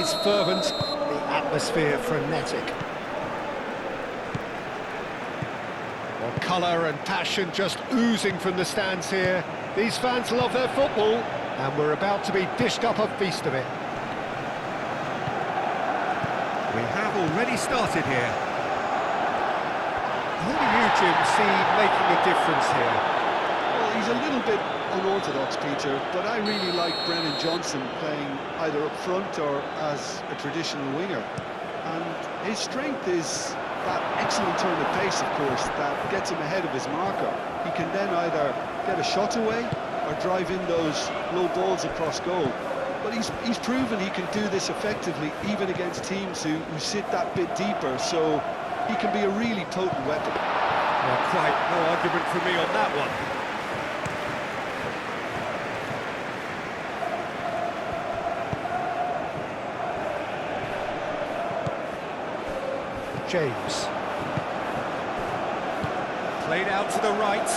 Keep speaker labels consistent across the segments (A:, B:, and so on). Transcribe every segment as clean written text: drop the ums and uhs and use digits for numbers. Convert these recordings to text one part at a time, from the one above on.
A: is fervent, the atmosphere frenetic. Well, colour and passion just oozing from the stands here. These fans love their football, and we're about to be dished up a feast of it.
B: We have already started here.
A: Who do you, Jim, see making a difference here?
C: Well, he's a little bit unorthodox, Peter, but I really like Brennan Johnson playing either up front or as a traditional winger. And his strength is that excellent turn of pace, of course, that gets him ahead of his marker. He can then either get a shot away or drive in those low balls across goal. But he's proven he can do this effectively, even against teams who sit that bit deeper, so he can be a really potent weapon.
A: Well, quite no argument for me on that one. James. Played out to the right.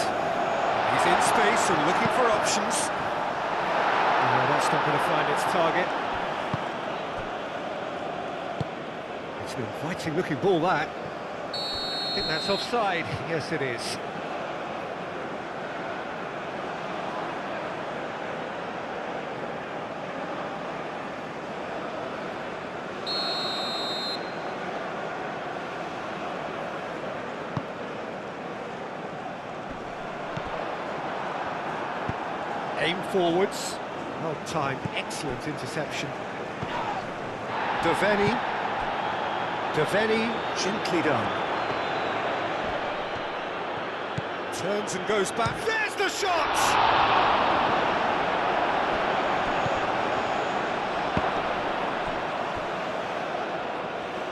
A: He's in space and looking for options. No, that's not going to find its target. It's an inviting looking ball, that. I think that's offside. Yes, it is. Aim forwards. Well timed, excellent interception. Devaney, gently done. Turns and goes back. There's the shot!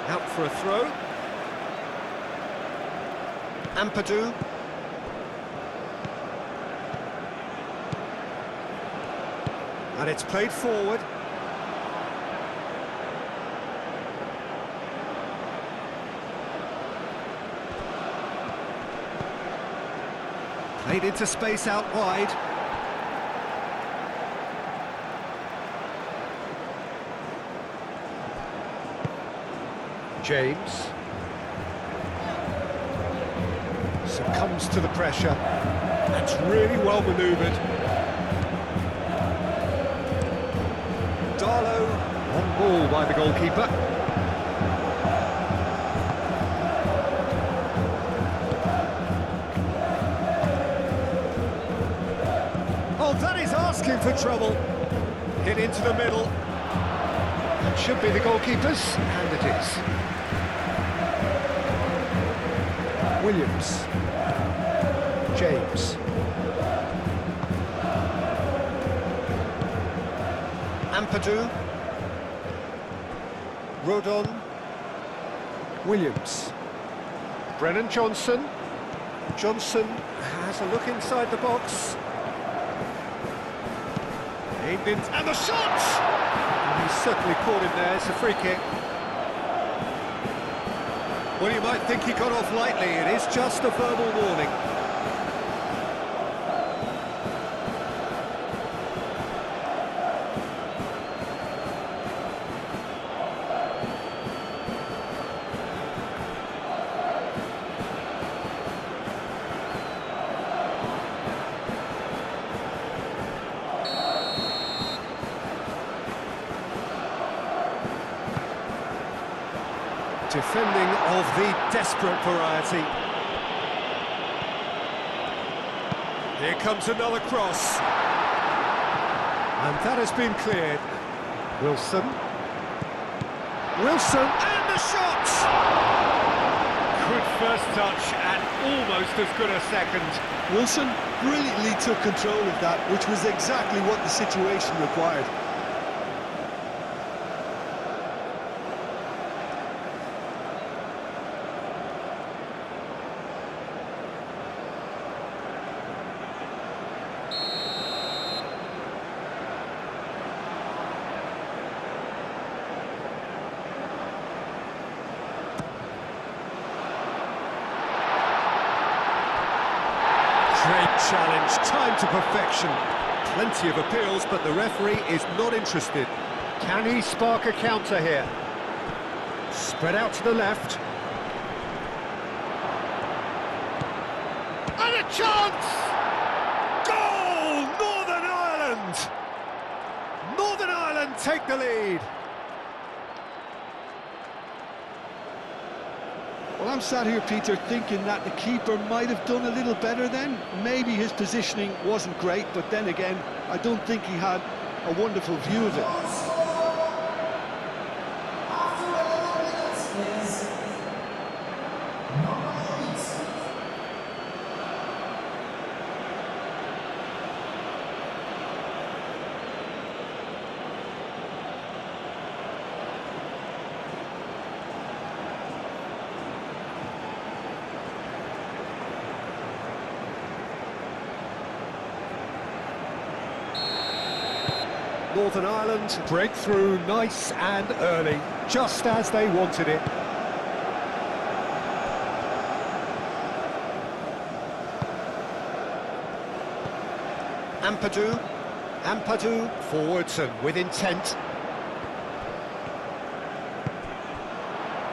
A: Out for a throw. Ampadu. And it's played forward. Played into space out wide. James. Succumbs to the pressure. That's really well manoeuvred. On ball by the goalkeeper. Oh, that is asking for trouble. Hit into the middle. That should be the goalkeeper's, and it is. Williams. James. Ampadu. Rodon. Williams. Brennan Johnson. Johnson has a look inside the box. Aimed in, and the shot! And he's certainly caught him there. It's a free kick. Well, you might think he got off lightly. It is just a verbal warning. Defending of the desperate variety. Here comes another cross. And that has been cleared. Wilson. Wilson, and the shot! Good first touch and almost as good a second.
C: Wilson brilliantly took control of that, which was exactly what the situation required.
A: Great challenge, timed to perfection. Plenty of appeals, but the referee is not interested. Can he spark a counter here? Spread out to the left. And a chance! Goal! Northern Ireland! Northern Ireland take the lead.
C: Well, I'm sat here, Peter, thinking that the keeper might have done a little better then. Maybe his positioning wasn't great, but then again, I don't think he had a wonderful view of it.
A: Northern Ireland break through nice and early, just as they wanted it. Ampadu forwards and with intent.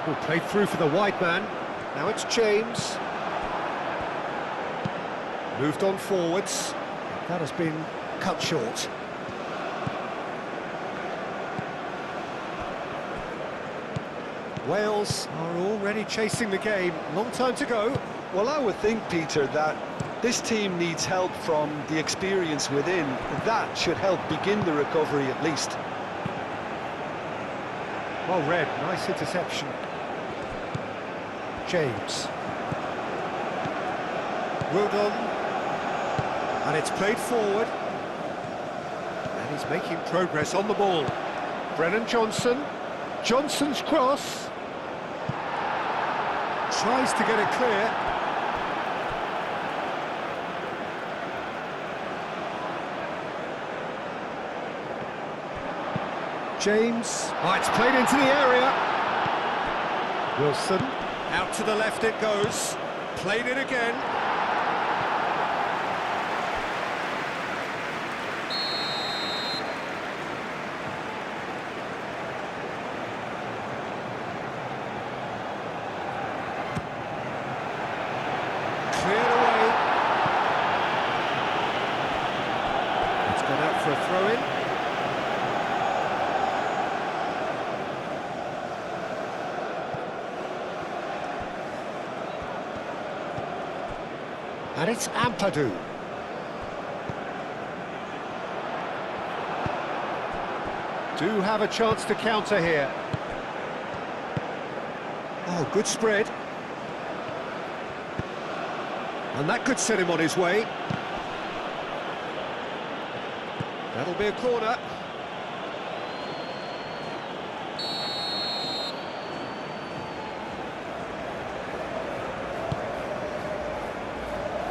A: Oh, played through for the wide man. Now it's James. Moved on forwards. That has been cut short. Wales are already chasing the game. Long time to go.
C: Well, I would think, Peter, that this team needs help from the experience within. That should help begin the recovery at least.
A: Well read, nice interception. James. Well done. And it's played forward. And he's making progress on the ball. Brennan Johnson. Johnson's cross. Tries to get it clear. James. Oh, it's played into the area. Wilson. Out to the left it goes. Played it again. Cleared away. It's gone out for a throw-in. And it's Ampadu. Do have a chance to counter here. Oh, good spread. And that could set him on his way. That'll be a corner.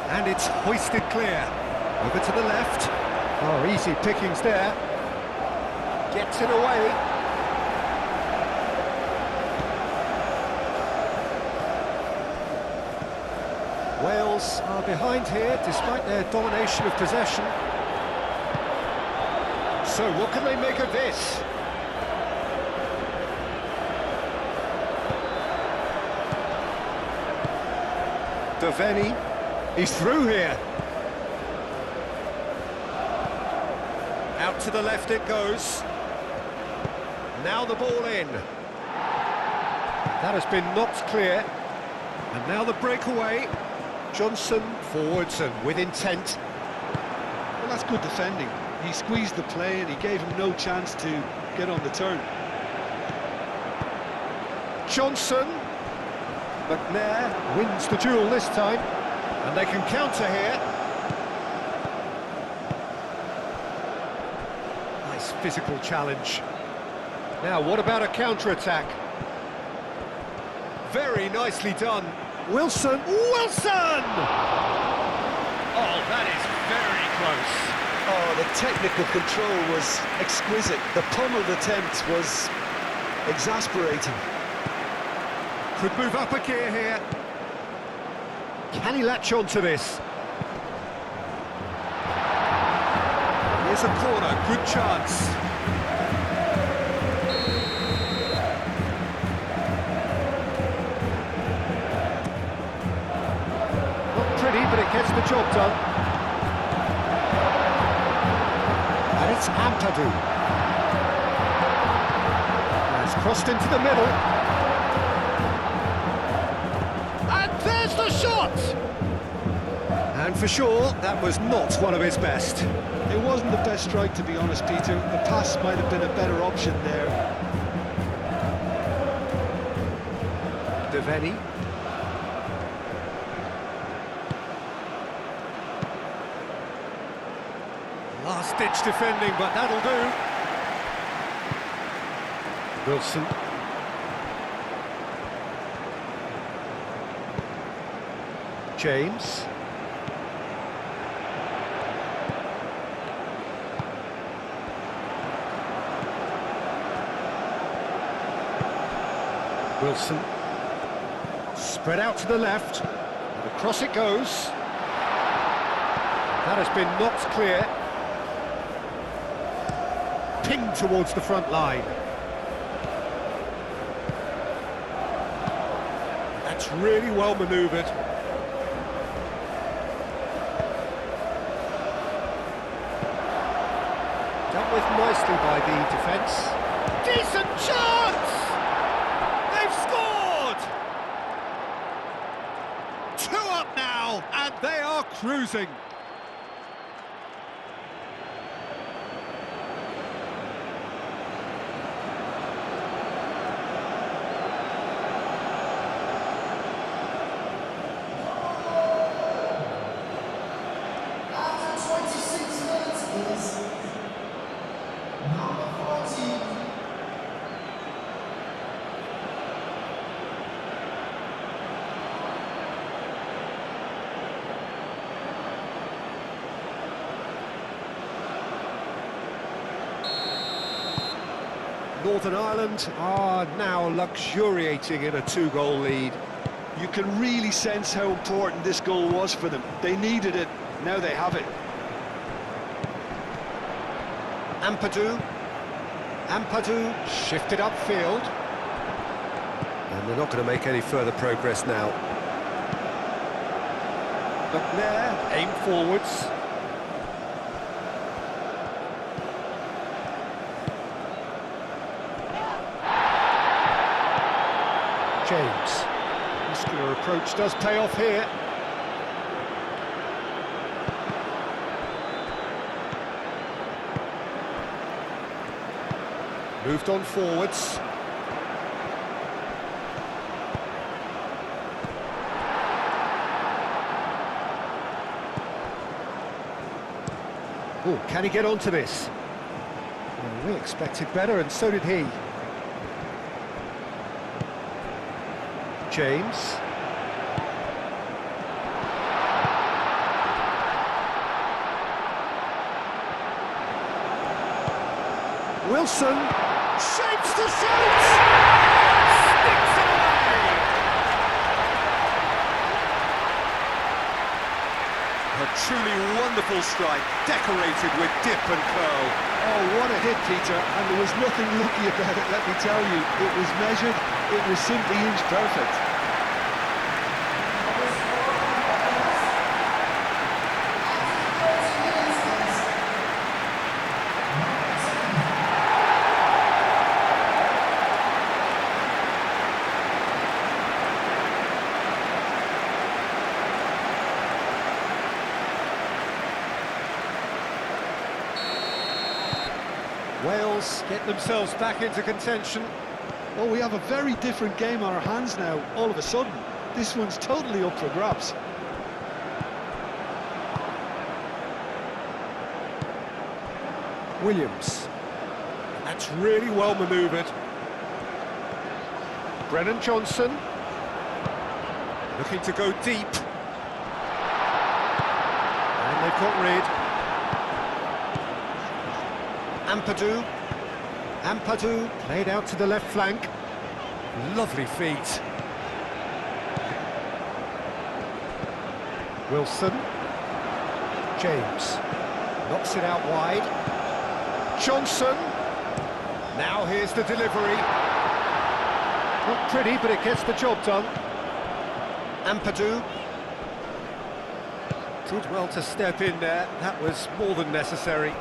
A: And it's hoisted clear. Over to the left. Oh, easy pickings there. Gets it away. Wales are behind here, despite their domination of possession. So what can they make of this? Devaney. He's through here. Out to the left it goes. Now the ball in. That has been knocked clear. And now the breakaway. Johnson forwards and with intent.
C: Well, that's good defending. He squeezed the play and he gave him no chance to get on the turn.
A: Johnson. McNair wins the duel this time. And they can counter here. Nice physical challenge. Now, what about a counter-attack? Very nicely done. Wilson. Wilson! Oh, that is very close.
C: Oh, the technical control was exquisite. The pummeled attempt was exasperating.
A: Could move up a gear here. Can he latch on to this? Here's a corner, good chance. the job done. And it's Ampadu. That's crossed into the middle. And there's the shot! And for sure, that was not one of his best.
C: It wasn't the best strike, to be honest, Peter. The pass might have been a better option there.
A: Deveni. Last-ditch defending, but that'll do. Wilson. James. Wilson. Spread out to the left. And across it goes. That has been knocked clear. Pinged towards the front line. That's really well manoeuvred. Dealt with nicely by the defence. Decent chance! They've scored! 2 up now, and they are cruising. Northern Ireland are now luxuriating in a 2-goal lead.
C: You can really sense how important this goal was for them. They needed it, now they have it.
A: Ampadu. Ampadu shifted upfield. And they're not going to make any further progress now. Look there, aim forwards. James. Muscular approach does pay off here. Moved on forwards. Oh, can he get onto this? Well, we expected better, and so did he. James. Wilson shapes to shoot! Sticks it away! A truly wonderful strike, decorated with dip and curl.
C: Oh, what a hit, Peter, and there was nothing lucky about it, let me tell you. It was measured, it was simply inch perfect.
A: Wales get themselves back into contention.
C: Well, we have a very different game on our hands now, all of a sudden. This one's totally up for grabs.
A: Williams. That's really well manoeuvred. Brennan Johnson. Looking to go deep. And they've got rid. Ampadu. Ampadu played out to the left flank. Lovely feet. Wilson. James. Knocks it out wide. Johnson. Now here's the delivery. Not pretty, but it gets the job done. Ampadu. Did well to step in there, that was more than necessary.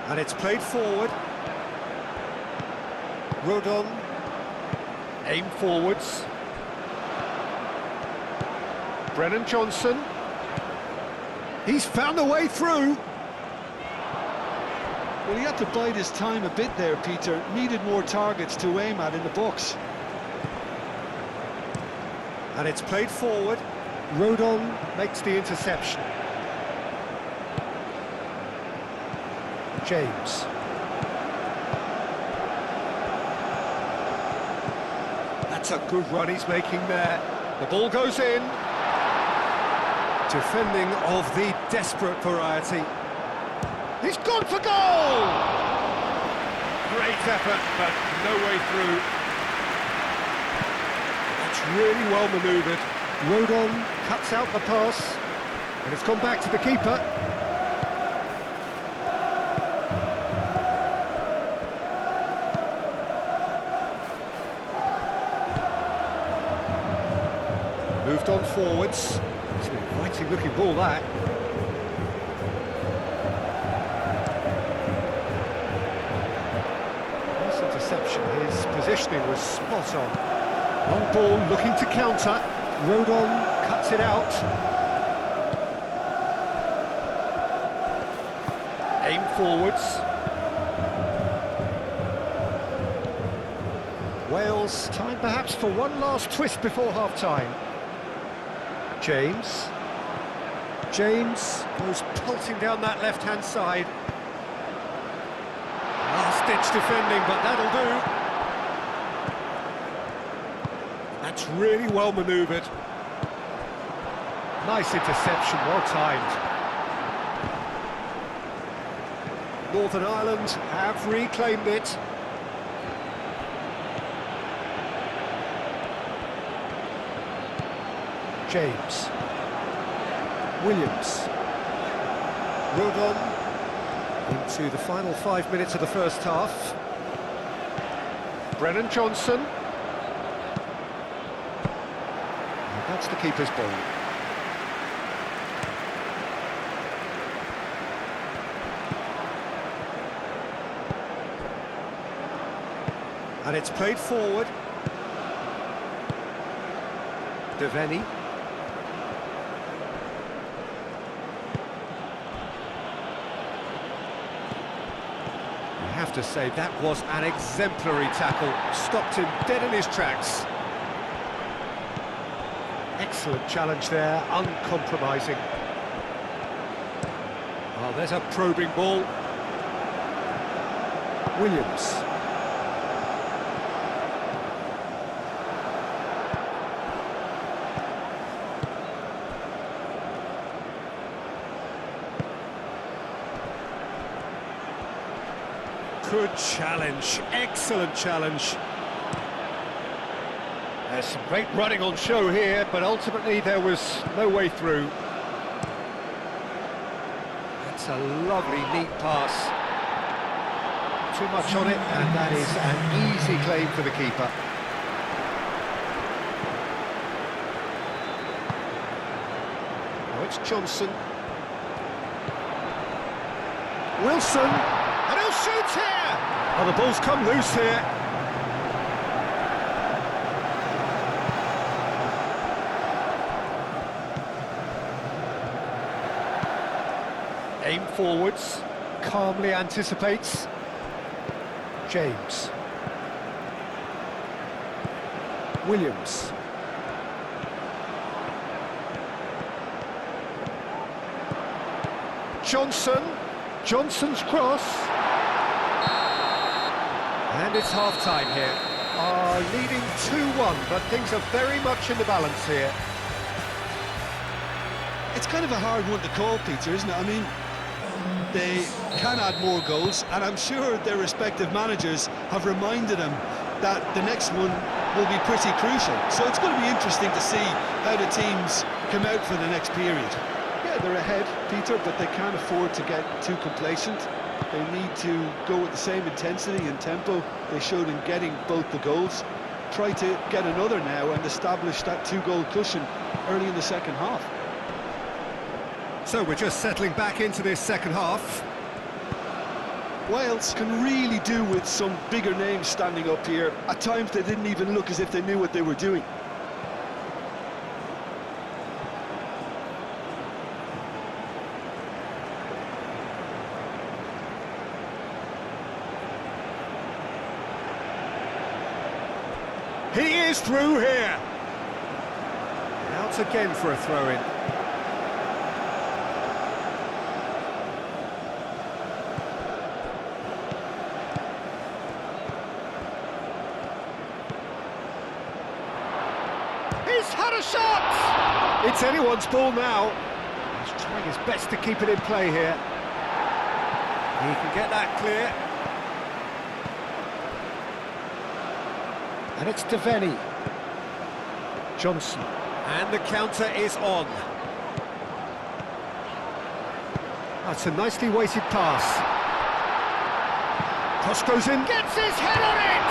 A: And it's played forward. Rodon, aim forwards. Brennan Johnson. He's found a way through.
C: Well, he had to bide his time a bit there, Peter. Needed more targets to aim at in the box.
A: And it's played forward. Rodon makes the interception. James. That's a good run he's making there. The ball goes in. Defending of the desperate variety. He's gone for goal! Great effort, but no way through. That's really well manoeuvred. Rodon cuts out the pass, and it's gone back to the keeper. Moved on forwards. It's an inviting looking ball, that. Nice interception. His positioning was spot on. Long ball looking to counter. Rodon cuts it out. Aim forwards. Wales, time perhaps for one last twist before half-time. James. James goes pulsing down that left-hand side. Last-ditch defending, but that'll do. That's really well manoeuvred. Nice interception, well timed. Northern Ireland have reclaimed it. James. Williams. Rodon into the final 5 minutes of the first half. Brennan Johnson. And that's the keeper's ball. And it's played forward. Devaney. I have to say, that was an exemplary tackle. Stopped him dead in his tracks. Excellent challenge there, uncompromising. Oh, there's a probing ball. Williams. Good challenge, excellent challenge. There's some great running on show here, but ultimately there was no way through. That's a lovely, neat pass. Too much on it, and that is an easy claim for the keeper. Oh, it's Johnson. Wilson, and he'll shoot here! Oh, the ball's come loose here. Aim forwards, calmly anticipates. James. Williams. Johnson. Johnson's cross. And it's half-time here. Leading 2-1, but things are very much in the balance here.
C: It's kind of a hard one to call, Peter, isn't it? I mean, they can add more goals, and I'm sure their respective managers have reminded them that the next one will be pretty crucial. So it's going to be interesting to see how the teams come out for the next period. Yeah, they're ahead, Peter, but they can't afford to get too complacent. They need to go with the same intensity and tempo they showed in getting both the goals. Try to get another now and establish that two-goal cushion early in the second half.
B: So we're just settling back into this second half.
C: Wales can really do with some bigger names standing up here. At times they didn't even look as if they knew what they were doing.
A: He is through here. Out again for a throw-in. He's had a shot! It's anyone's ball now. He's trying his best to keep it in play here. He can get that clear. And it's Devaney. Johnson. And the counter is on. That's a nicely weighted pass. Cross goes in. Gets his head on it!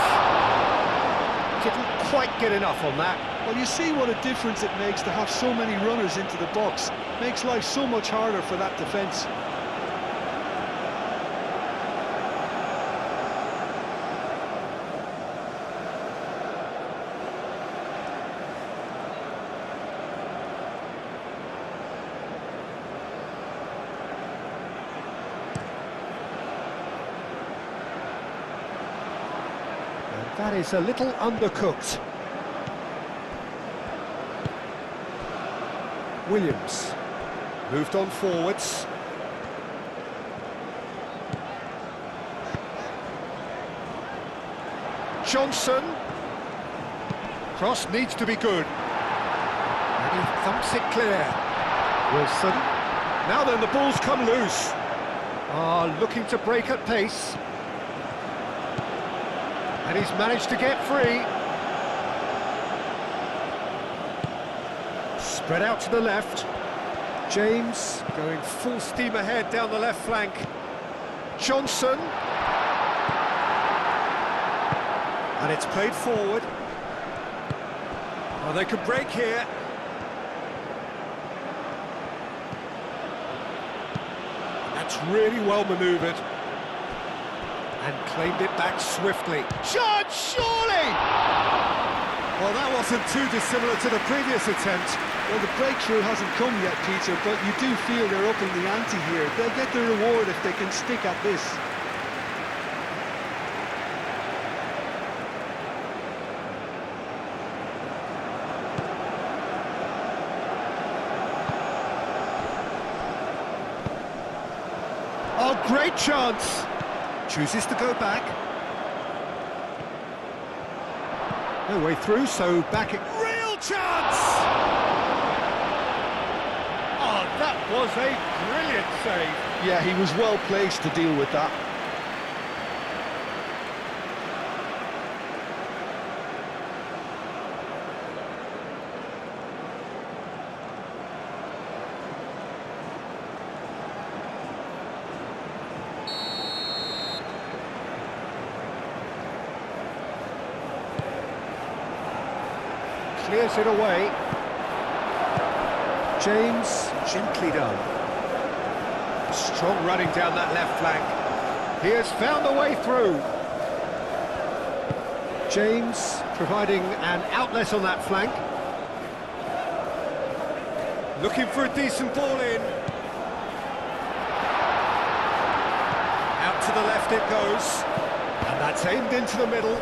A: Didn't quite get enough on that.
C: Well, you see what a difference it makes to have so many runners into the box. Makes life so much harder for that defence.
A: That is a little undercooked. Williams moved on forwards. Johnson. Cross needs to be good. And he thumps it clear. Wilson. Now then, the ball's come loose. Looking to break at pace. And he's managed to get free. Spread out to the left. James going full steam ahead down the left flank. Johnson. And it's played forward. Oh, they could break here. That's really well manoeuvred. And claimed it back swiftly. Shot, surely!
B: Well, that wasn't too dissimilar to the previous attempt.
C: Well, the breakthrough hasn't come yet, Peter, but you do feel they're upping the ante here. They'll get the reward if they can stick at this.
A: Oh, great chance! Chooses to go back. No way through, so back it... Real chance! Oh, that was a brilliant save.
C: Yeah, he was well placed to deal with that.
A: Clears it away. James, gently done. Strong running down that left flank. He has found a way through. James providing an outlet on that flank. Looking for a decent ball in. Out to the left it goes. And that's aimed into the middle.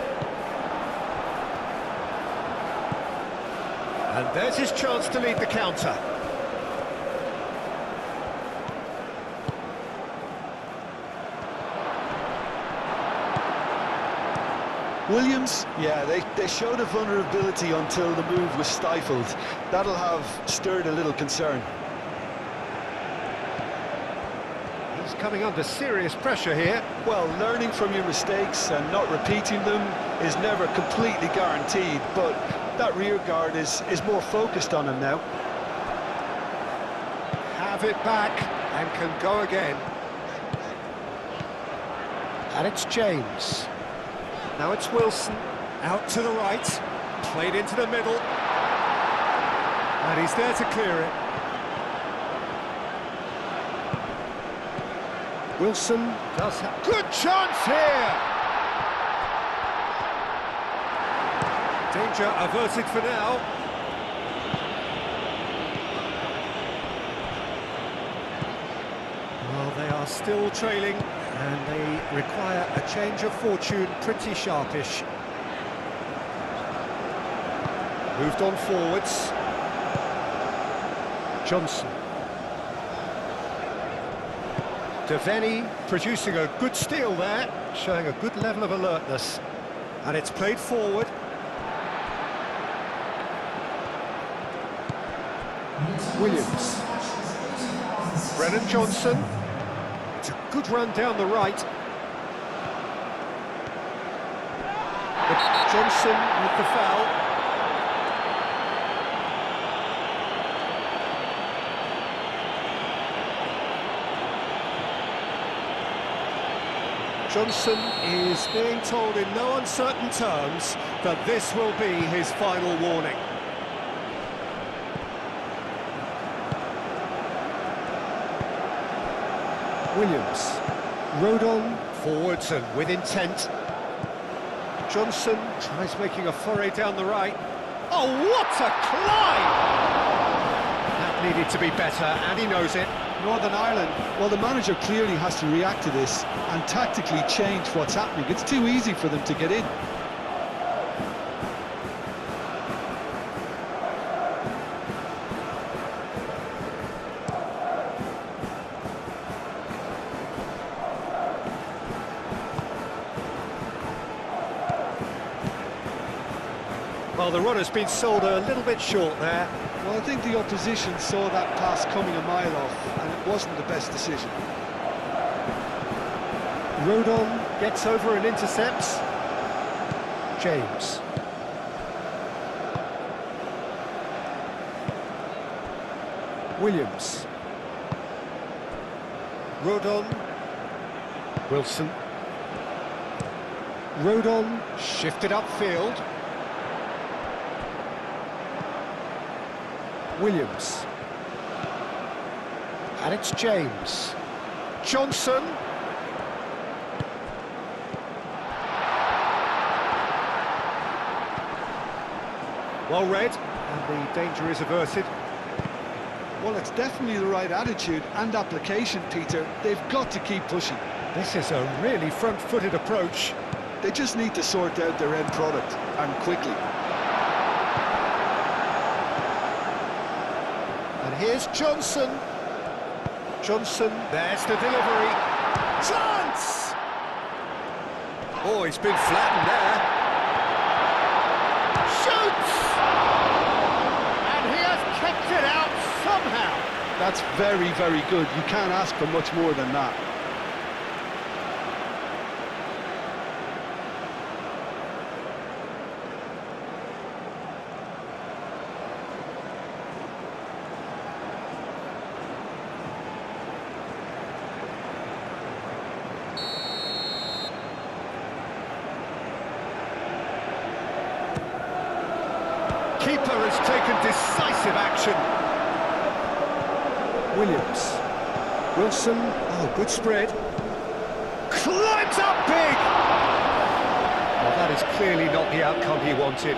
A: And there's his chance to lead the counter.
C: Williams, yeah, they showed a vulnerability until the move was stifled. That'll have stirred a little concern.
A: He's coming under serious pressure here.
C: Well, learning from your mistakes and not repeating them is never completely guaranteed, but that rear guard is more focused on him now.
A: Have it back and can go again. And it's James. Now it's Wilson. Out to the right. Played into the middle. And he's there to clear it. Wilson does have... Good chance here! Danger averted for now. Well, they are still trailing, and they require a change of fortune pretty sharpish. Moved on forwards. Johnson. Devaney producing a good steal there, showing a good level of alertness. And it's played forward. Williams. Brennan Johnson. It's a good run down the right. But Johnson with the foul. Johnson is being told in no uncertain terms that this will be his final warning. Williams. Rodon forwards and with intent. Johnson tries making a foray down the right. Oh, what a climb! That needed to be better, and he knows it.
C: Northern Ireland, well, the manager clearly has to react to this and tactically change what's happening. It's too easy for them to get in.
A: Well, the run has been sold a little bit short there.
C: Well, I think the opposition saw that pass coming a mile off, and it wasn't the best decision.
A: Rodon gets over and intercepts. James. Williams. Rodon. Wilson. Rodon shifted upfield. Williams. And it's James. Johnson. Well read, and the danger is averted.
C: Well, it's definitely the right attitude and application, Peter. They've got to keep pushing.
A: This is a really front-footed approach.
C: They just need to sort out their end product, and quickly.
A: And here's Johnson. Johnson, there's the delivery. Chance! Oh, he's been flattened there. Shoots! And he has kept it out somehow.
C: That's very, very good. You can't ask for much more than that.
A: Keeper has taken decisive action. Williams. Wilson. Oh, good spread. Climbs up big! Well, that is clearly not the outcome he wanted.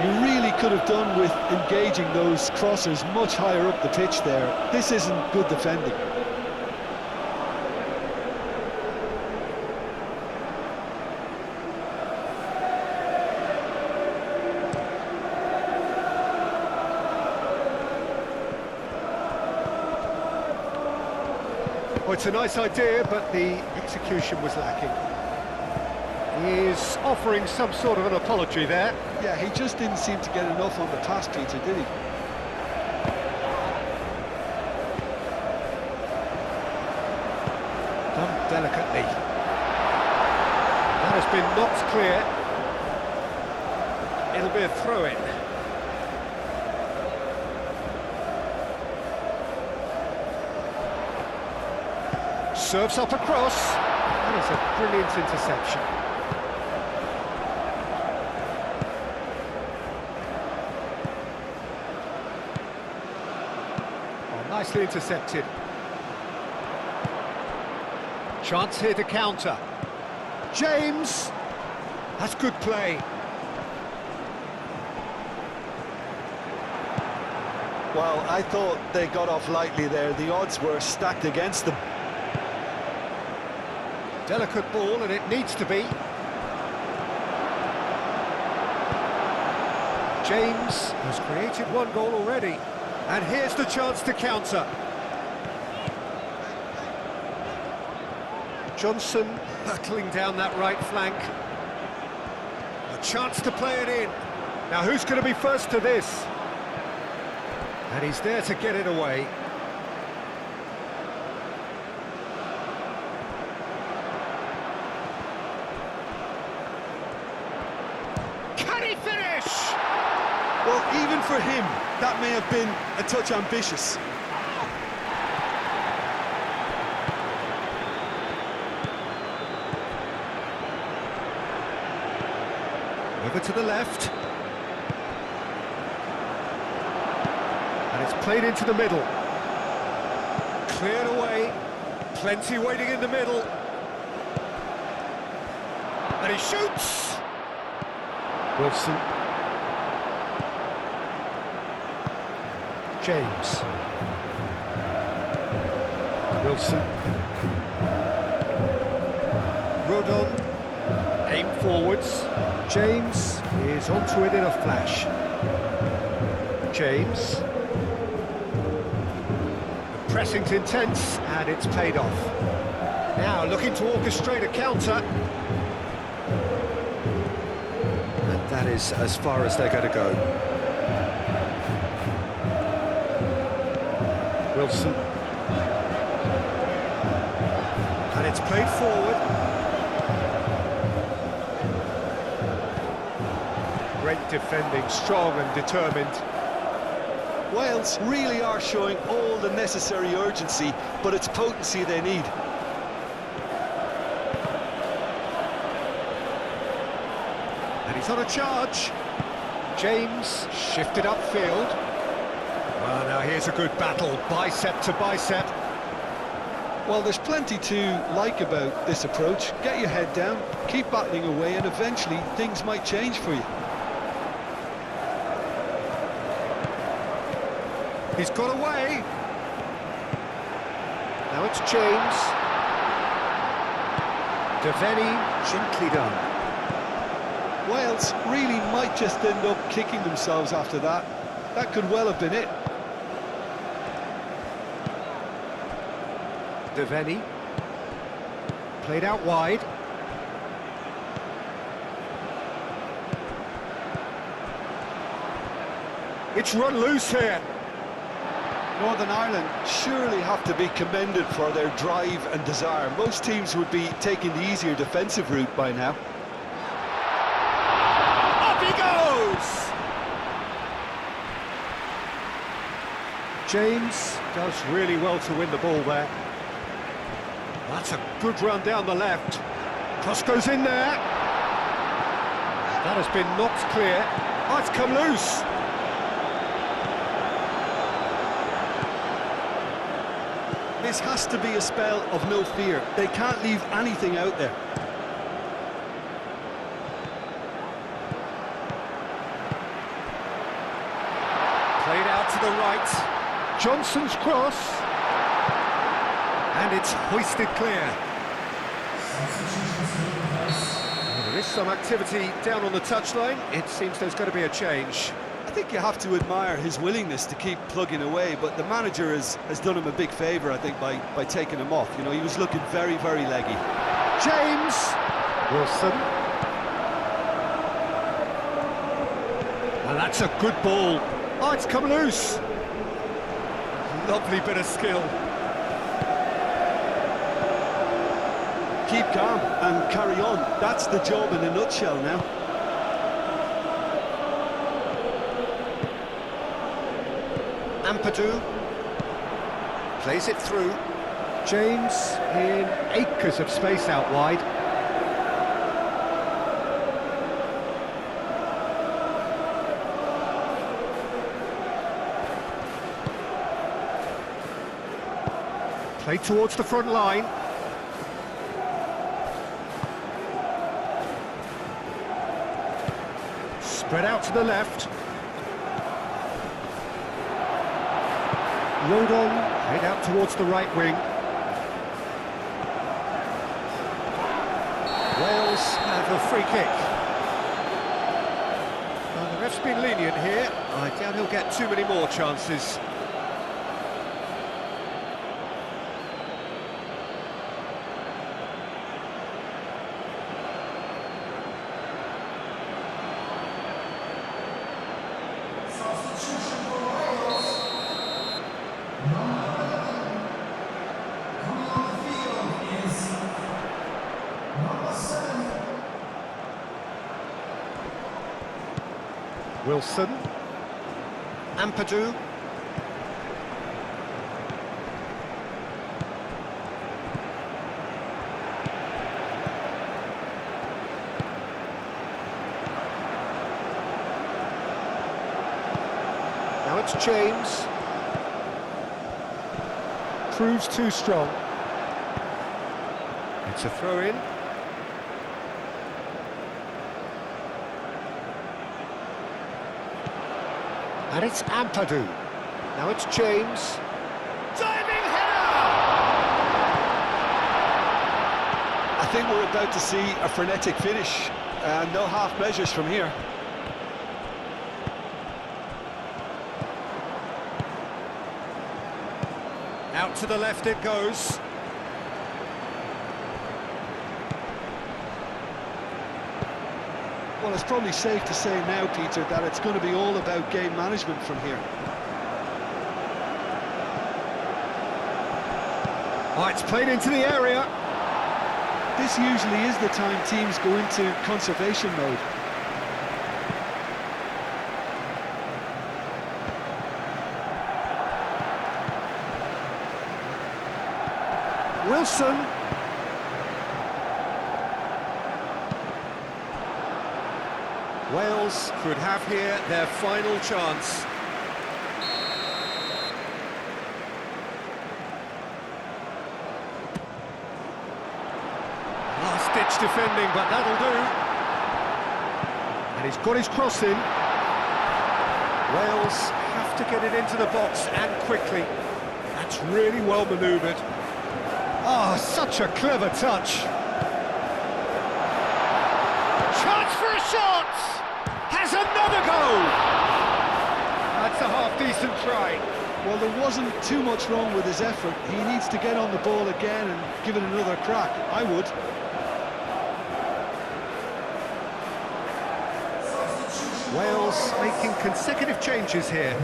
C: You really could have done with engaging those crossers much higher up the pitch there. This isn't good defending.
A: Well, it's a nice idea, but the execution was lacking. He is offering some sort of an apology there.
C: Yeah, he just didn't seem to get enough on the pass, Peter, did he?
A: Done delicately. That has been knocked clear. It'll be a throw-in. Serves up across. That is a brilliant interception. Oh, nicely intercepted. Chance here to counter. James! That's good play.
C: Well, I thought they got off lightly there. The odds were stacked against them.
A: Delicate ball, and it needs to be. James has created one goal already. And here's the chance to counter. Johnson battling down that right flank. A chance to play it in. Now who's going to be first to this? And he's there to get it away. Can he finish?
C: Well, even for him, that may have been a touch ambitious.
A: Over to the left. And it's played into the middle. Cleared away. Plenty waiting in the middle. And he shoots! Wilson. James. Wilson. Rodon. Aim forwards. James is onto it in a flash. James. The pressing's intense, and it's paid off. Now looking to orchestrate a counter. And that is as far as they're going to go. Wilson. And it's played forward. Great defending, strong and determined.
C: Wales really are showing all the necessary urgency, but it's potency they need.
A: And he's on a charge. James shifted upfield. Well, now here's a good battle, bicep to bicep.
C: Well, there's plenty to like about this approach. Get your head down, keep battling away, and eventually things might change for you.
A: He's got away. Now it's James. Devaney, gently done.
C: Wales really might just end up kicking themselves after that. That could well have been it.
A: Devaney. Played out wide. It's run loose here.
C: Northern Ireland surely have to be commended for their drive and desire. Most teams would be taking the easier defensive route by now.
A: Up he goes! James does really well to win the ball there. That's a good run down the left. Cross goes in there. That has been knocked clear. Oh, it's come loose.
C: This has to be a spell of no fear. They can't leave anything out there.
A: Played out to the right. Johnson's cross. And it's hoisted clear. Well, there is some activity down on the touchline. It seems there's going to be a change.
C: I think you have to admire his willingness to keep plugging away, but the manager has done him a big favour, I think, by taking him off. You know, he was looking very, very leggy.
A: James! Wilson. And that's a good ball. Oh, it's come loose. Lovely bit of skill.
C: Keep calm and carry on. That's the job in a nutshell now.
A: Ampadu plays it through. James in acres of space out wide. Played towards the front line. Spread out to the left. Rodon, head out towards the right wing. Wales have a free kick. Well, the ref's been lenient here. I doubt he'll get too many more chances. Wilson, Ampadu, now it's James, proves too strong, it's a throw-in. And it's Ampadu. Now it's James. Diving header!
C: I think we're about to see a frenetic finish, and no half measures from here.
A: Out to the left it goes.
C: Well, it's probably safe to say now, Peter, that it's going to be all about game management from here.
A: Oh, it's played into the area.
C: This usually is the time teams go into conservation mode.
A: Wilson. Wales could have here their final chance. Last-ditch defending, but that'll do. And he's got his cross in. Wales have to get it into the box, and quickly. That's really well manoeuvred. Oh, such a clever touch. Chance for a shot! Has another goal! That's a half-decent try.
C: Well, there wasn't too much wrong with his effort. He needs to get on the ball again and give it another crack. I would.
A: Wales making consecutive changes here.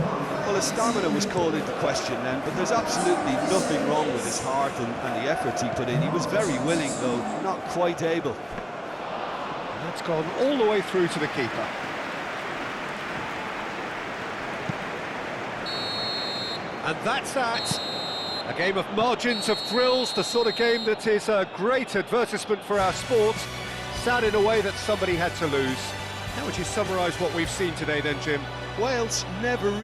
C: Well, his stamina was called into question then, but there's absolutely nothing wrong with his heart and the efforts he put in. He was very willing, though not quite able.
A: That's gone all the way through to the keeper. And that's that. A game of margins of thrills, the sort of game that is a great advertisement for our sport. Sad in a way that somebody had to lose. How would you summarise what we've seen today then, Jim?
C: Wales never